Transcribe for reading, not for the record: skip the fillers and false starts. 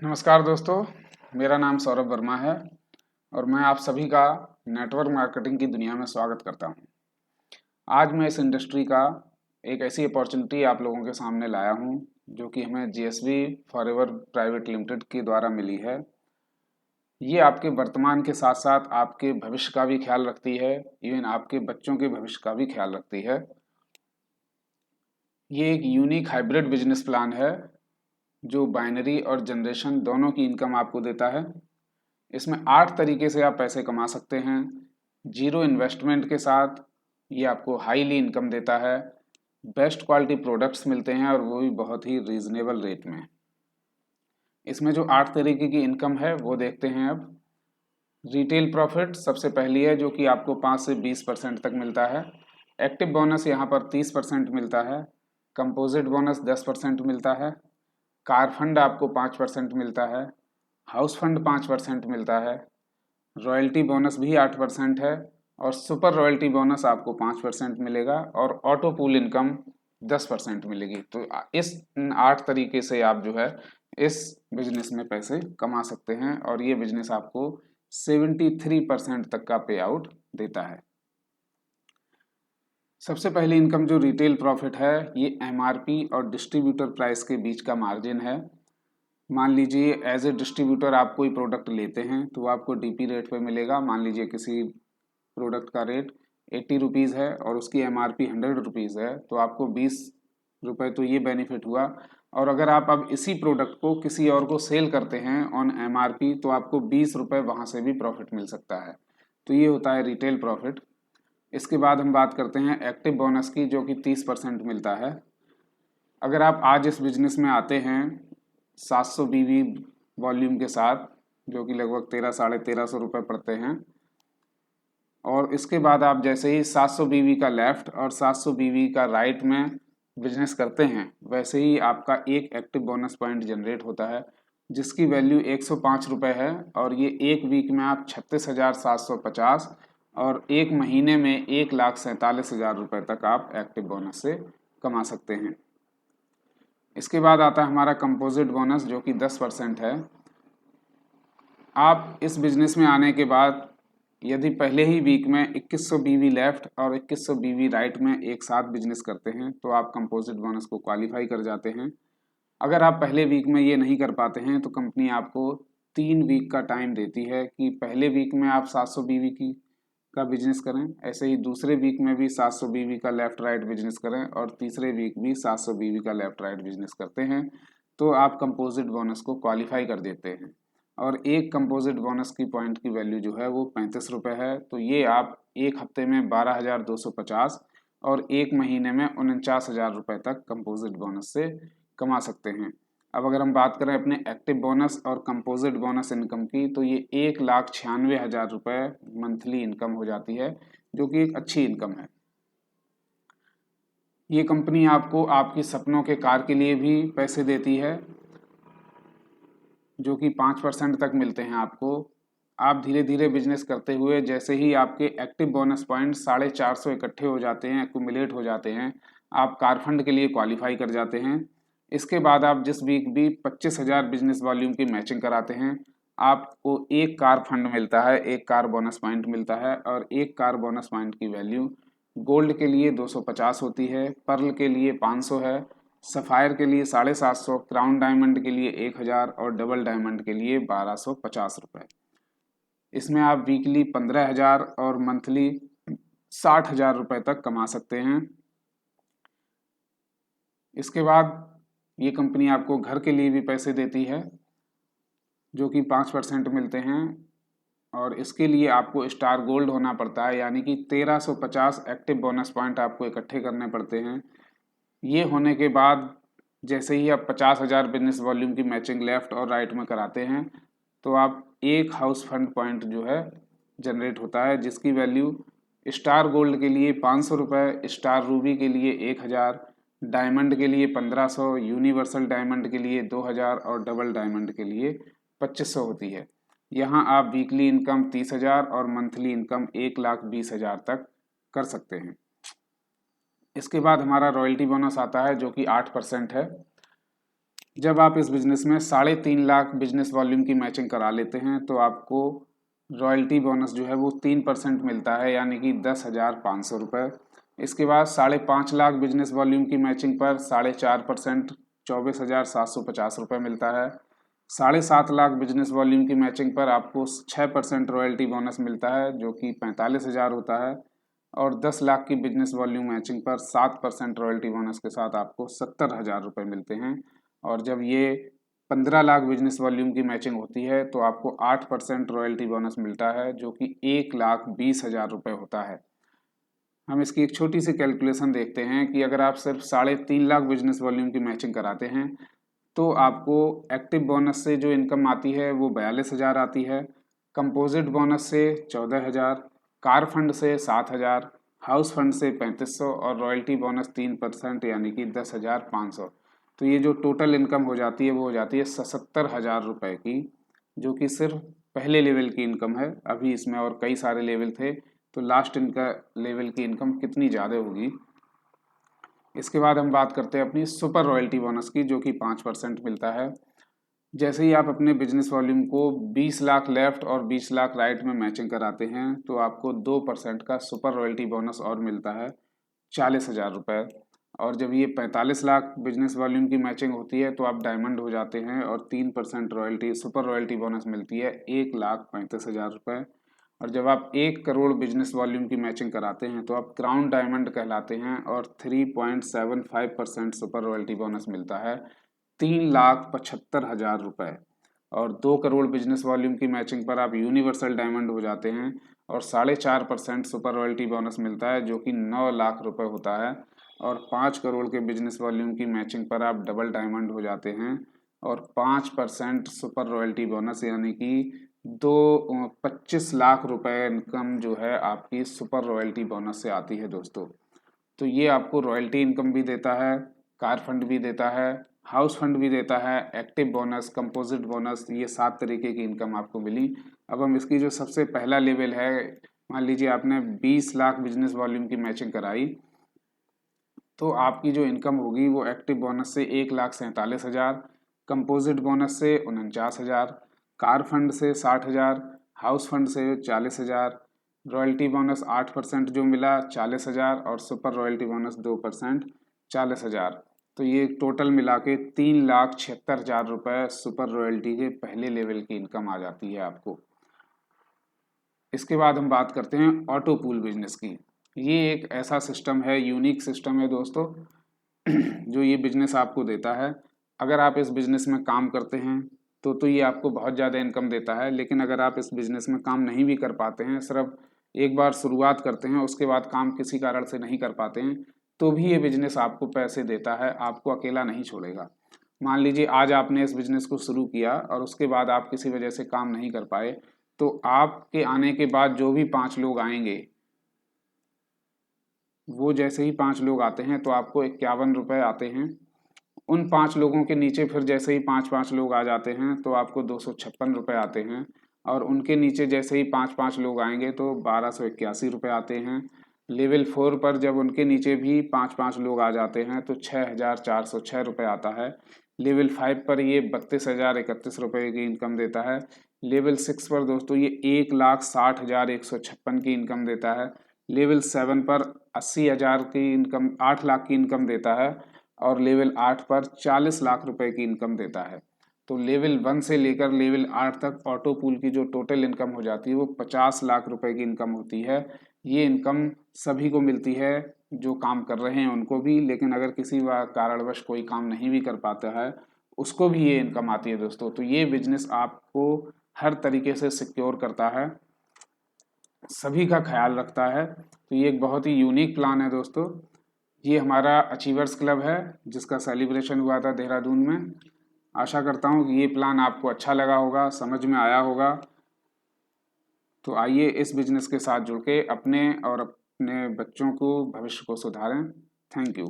नमस्कार दोस्तों, मेरा नाम सौरभ वर्मा है और मैं आप सभी का नेटवर्क मार्केटिंग की दुनिया में स्वागत करता हूं। आज मैं इस इंडस्ट्री का एक ऐसी अपॉर्चुनिटी आप लोगों के सामने लाया हूं जो कि हमें जीएसबी फॉरएवर प्राइवेट लिमिटेड के द्वारा मिली है। ये आपके वर्तमान के साथ साथ आपके भविष्य का भी ख्याल रखती है, इवन आपके बच्चों के भविष्य का भी ख्याल रखती है। ये एक यूनिक हाइब्रिड बिजनेस प्लान है जो बाइनरी और जनरेशन दोनों की इनकम आपको देता है। इसमें 8 तरीके से आप पैसे कमा सकते हैं। जीरो इन्वेस्टमेंट के साथ ये आपको हाईली इनकम देता है। बेस्ट क्वालिटी प्रोडक्ट्स मिलते हैं और वो भी बहुत ही रीजनेबल रेट में। इसमें जो 8 तरीके की इनकम है वो देखते हैं अब। रिटेल प्रॉफिट सबसे पहली है जो कि आपको 5 से 20% तक मिलता है। एक्टिव बोनस यहाँ पर 30% मिलता है। कंपोजिट बोनस 10% मिलता है। कार फंड आपको 5% मिलता है। हाउस फंड 5% मिलता है। रॉयल्टी बोनस भी 8% है और सुपर रॉयल्टी बोनस आपको 5% मिलेगा और ऑटो पूल इनकम 10% मिलेगी। तो इस 8 तरीके से आप जो है इस बिजनेस में पैसे कमा सकते हैं और ये बिजनेस आपको 73% तक का पे आउट देता है। सबसे पहली इनकम जो रिटेल प्रॉफिट है ये एमआरपी और डिस्ट्रीब्यूटर प्राइस के बीच का मार्जिन है। मान लीजिए एज ए डिस्ट्रीब्यूटर आप कोई प्रोडक्ट लेते हैं तो आपको डीपी रेट पे मिलेगा। मान लीजिए किसी प्रोडक्ट का रेट 80 रुपीज़ है और उसकी एमआरपी 100 रुपीज़ है तो आपको 20 रुपये तो ये बेनिफिट हुआ। और अगर आप अब इसी प्रोडक्ट को किसी और को सेल करते हैं ऑन एमआरपी तो आपको 20 रुपये वहाँ से भी प्रॉफिट मिल सकता है। तो ये होता है रिटेल प्रॉफिट। इसके बाद हम बात करते हैं एक्टिव बोनस की जो कि 30% मिलता है। अगर आप आज इस बिजनेस में आते हैं 700 बीवी वॉल्यूम के साथ जो कि लगभग 1300-1350 रुपये पड़ते हैं और इसके बाद आप जैसे ही 700 बीवी का लेफ्ट और 700 बीवी का राइट में बिजनेस करते हैं वैसे ही आपका एक एक्टिव बोनस पॉइंट जनरेट होता है जिसकी वैल्यू 105 रुपये है और ये एक वीक में आप 36,750 और एक महीने में 1,47,000 रुपये तक आप एक्टिव बोनस से कमा सकते हैं। इसके बाद आता है हमारा कंपोजिट बोनस जो कि 10% है। आप इस बिजनेस में आने के बाद यदि पहले ही वीक में 2100 बीवी लेफ्ट और 2100 बीवी राइट में एक साथ बिजनेस करते हैं तो आप कंपोजिट बोनस को क्वालिफाई कर जाते हैं। अगर आप पहले वीक में ये नहीं कर पाते हैं तो कंपनी आपको 3 वीक का टाइम देती है कि पहले वीक में आप 700 बीवी की का बिजनेस करें, ऐसे ही दूसरे वीक में भी 700 बीवी का लेफ्ट राइट बिजनेस करें और तीसरे वीक भी 700 बीवी का लेफ्ट राइट बिजनेस करते हैं तो आप कंपोजिट बोनस को क्वालिफाई कर देते हैं। और एक कंपोजिट बोनस की पॉइंट की वैल्यू जो है वो 35 रुपये है। तो ये आप एक हफ्ते में 12,250 और एक महीने में 49,000 रुपये तक कंपोजिट बोनस से कमा सकते हैं। अब अगर हम बात करें अपने एक्टिव बोनस और कंपोजिट बोनस इनकम की तो ये 1,96,000 रुपये मंथली इनकम हो जाती है जो कि एक अच्छी इनकम है। ये कंपनी आपको आपकी सपनों के कार के लिए भी पैसे देती है जो कि 5% तक मिलते हैं आपको। आप धीरे धीरे बिजनेस करते हुए जैसे ही आपके एक्टिव बोनस पॉइंट 450 इकट्ठे हो जाते हैं, एक्यूमुलेट हो जाते हैं, आप कार फंड के लिए क्वालिफाई कर जाते हैं। इसके बाद आप जिस वीक भी 25,000 बिजनेस वॉल्यूम की मैचिंग कराते हैं आपको एक कार फंड मिलता है, एक कार बोनस पॉइंट मिलता है और एक कार बोनस पॉइंट की वैल्यू गोल्ड के लिए 250 होती है, पर्ल के लिए 500 है, सफ़ायर के लिए 750, क्राउन डायमंड के लिए 1,000 और डबल डायमंड के लिए 1,250 रुपये। इसमें आप वीकली 15,000 और मंथली 60,000 रुपये तक कमा सकते हैं। इसके बाद ये कंपनी आपको घर के लिए भी पैसे देती है जो कि 5% मिलते हैं और इसके लिए आपको स्टार गोल्ड होना पड़ता है, यानी कि 1350 एक्टिव बोनस पॉइंट आपको इकट्ठे करने पड़ते हैं। ये होने के बाद जैसे ही आप 50,000 बिजनेस वॉल्यूम की मैचिंग लेफ्ट और राइट में कराते हैं तो आप एक हाउस फंड पॉइंट जो है जनरेट होता है जिसकी वैल्यू स्टार गोल्ड के लिए 500 रुपये, स्टार रूबी के लिए 1,000, डायमंड के लिए 1,500, यूनिवर्सल डायमंड के लिए 2,000 और डबल डायमंड के लिए 2,500 होती है। यहाँ आप वीकली इनकम 30,000 और मंथली इनकम 1,20,000 तक कर सकते हैं। इसके बाद हमारा रॉयल्टी बोनस आता है जो कि 8% है। जब आप इस बिज़नेस में 3.5 लाख बिजनेस वॉल्यूम की मैचिंग करा लेते हैं तो आपको रॉयल्टी बोनस जो है वो 3% मिलता है, यानी कि 10,500 रुपये। इसके बाद 5.5 लाख बिजनेस वॉल्यूम की मैचिंग पर 4.5% 24,750 रुपये मिलता है। 7.5 लाख बिजनेस वॉल्यूम की मैचिंग पर आपको 6% रॉयल्टी बोनस मिलता है जो कि 45,000 होता है। और 10 लाख की बिजनेस वॉल्यूम मैचिंग पर 7% रॉयल्टी बोनस के साथ आपको 70,000 रुपये मिलते हैं। और जब ये 15 लाख बिजनेस वॉल्यूम की मैचिंग होती है तो आपको 8% रॉयल्टी बोनस मिलता है जो कि 1,20,000 रुपये होता है। हम इसकी एक छोटी सी कैलकुलेशन देखते हैं कि अगर आप सिर्फ 3.5 लाख बिजनेस वॉल्यूम की मैचिंग कराते हैं तो आपको एक्टिव बोनस से जो इनकम आती है वो 42,000 आती है, कंपोजिट बोनस से 14,000, कार फंड से 7,000, हाउस फंड से 3,500 और रॉयल्टी बोनस 3% यानी कि 10,500। तो ये जो टोटल इनकम हो जाती है वो हो जाती है 77,000 रुपये की, जो कि सिर्फ पहले लेवल की इनकम है। अभी इसमें और कई सारे लेवल थे, तो लास्ट इनका लेवल की इनकम कितनी ज़्यादा होगी। इसके बाद हम बात करते हैं अपनी सुपर रॉयल्टी बोनस की, जो कि 5% मिलता है। जैसे ही आप अपने बिजनेस वॉल्यूम को 20 लाख लेफ्ट और 20 लाख राइट में मैचिंग कराते हैं तो आपको 2% का सुपर रॉयल्टी बोनस और मिलता है, 40,000 रुपये। और जब ये 45 लाख बिजनेस वॉल्यूम की मैचिंग होती है तो आप डायमंड हो जाते हैं और 3% रॉयल्टी सुपर रॉयल्टी बोनस मिलती है, 1,35,000 रुपये। और जब आप 1 करोड़ बिजनेस वॉल्यूम की मैचिंग कराते हैं तो आप क्राउन डायमंड कहलाते हैं और 3.75% सुपर रॉयल्टी बोनस मिलता है, 3,75,000 रुपये। और 2 करोड़ बिजनेस वॉल्यूम की मैचिंग पर आप यूनिवर्सल डायमंड हो जाते हैं और 4.5% सुपर रॉयल्टी बोनस मिलता है जो कि 9 लाख रुपये होता है। और 5 करोड़ के बिजनेस वॉल्यूम की मैचिंग पर आप डबल डायमंड हो जाते हैं और 5% सुपर रॉयल्टी बोनस यानी कि 25 लाख रुपए इनकम जो है आपकी सुपर रॉयल्टी बोनस से आती है दोस्तों। तो ये आपको रॉयल्टी इनकम भी देता है, कार फंड भी देता है, हाउस फंड भी देता है, एक्टिव बोनस, कंपोजिट बोनस, ये 7 तरीके की इनकम आपको मिली। अब हम इसकी जो सबसे पहला लेवल है, मान लीजिए आपने 20 लाख बिजनेस वॉल्यूम की मैचिंग कराई तो आपकी जो इनकम होगी वो एक्टिव बोनस से 1,47,000, कंपोजिट बोनस से 49,000, कार फंड से 60,000, हाउस फंड से 40,000, रॉयल्टी बोनस 8% जो मिला 40,000 और सुपर रॉयल्टी बोनस 2% 40,000। तो ये टोटल मिला के 3,76,000 रुपये सुपर रॉयल्टी के पहले लेवल की इनकम आ जाती है आपको। इसके बाद हम बात करते हैं ऑटो पूल बिजनेस की। ये एक ऐसा सिस्टम है, यूनिक सिस्टम है दोस्तों, जो ये बिजनेस आपको देता है। अगर आप इस बिजनेस में काम करते हैं तो ये आपको बहुत ज़्यादा इनकम देता है, लेकिन अगर आप इस बिजनेस में काम नहीं भी कर पाते हैं, सिर्फ एक बार शुरुआत करते हैं उसके बाद काम किसी कारण से नहीं कर पाते हैं, तो भी ये बिजनेस आपको पैसे देता है, आपको अकेला नहीं छोड़ेगा। मान लीजिए आज आपने इस बिजनेस को शुरू किया और उसके बाद आप किसी वजह से काम नहीं कर पाए, तो आपके आने के बाद जो भी 5 लोग आएंगे, वो जैसे ही 5 लोग आते हैं तो आपको 51 रुपये आते हैं। उन 5 लोगों के नीचे फिर जैसे ही 5-5 लोग आ जाते हैं तो आपको 256 रुपये आते हैं। और उनके नीचे जैसे ही 5-5 लोग आएंगे तो 1,281 रुपये आते हैं। लेवल 4 पर जब उनके नीचे भी 5-5 लोग आ जाते हैं तो 6,406 रुपये आता है। लेवल 5 पर ये 32,031 रुपये की इनकम देता है। लेवल 6 पर दोस्तों ये 1,60,156 की इनकम देता है। लेवल 7 पर 80,000 की इनकम, 8 लाख की इनकम देता है। और लेवल 8 पर 40 लाख रुपए की इनकम देता है। तो लेवल 1 से लेकर लेवल 8 तक ऑटो पूल की जो टोटल इनकम हो जाती है वो 50 लाख रुपए की इनकम होती है। ये इनकम सभी को मिलती है जो काम कर रहे हैं उनको भी, लेकिन अगर किसी कारणवश कोई काम नहीं भी कर पाता है उसको भी ये इनकम आती है दोस्तों। तो ये बिजनेस आपको हर तरीके से सिक्योर करता है, सभी का ख्याल रखता है। तो ये एक बहुत ही यूनिक प्लान है दोस्तों। ये हमारा अचीवर्स क्लब है जिसका सेलिब्रेशन हुआ था देहरादून में। आशा करता हूँ कि ये प्लान आपको अच्छा लगा होगा, समझ में आया होगा। तो आइए इस बिजनेस के साथ जुड़ के अपने और अपने बच्चों को, भविष्य को सुधारें। Thank you.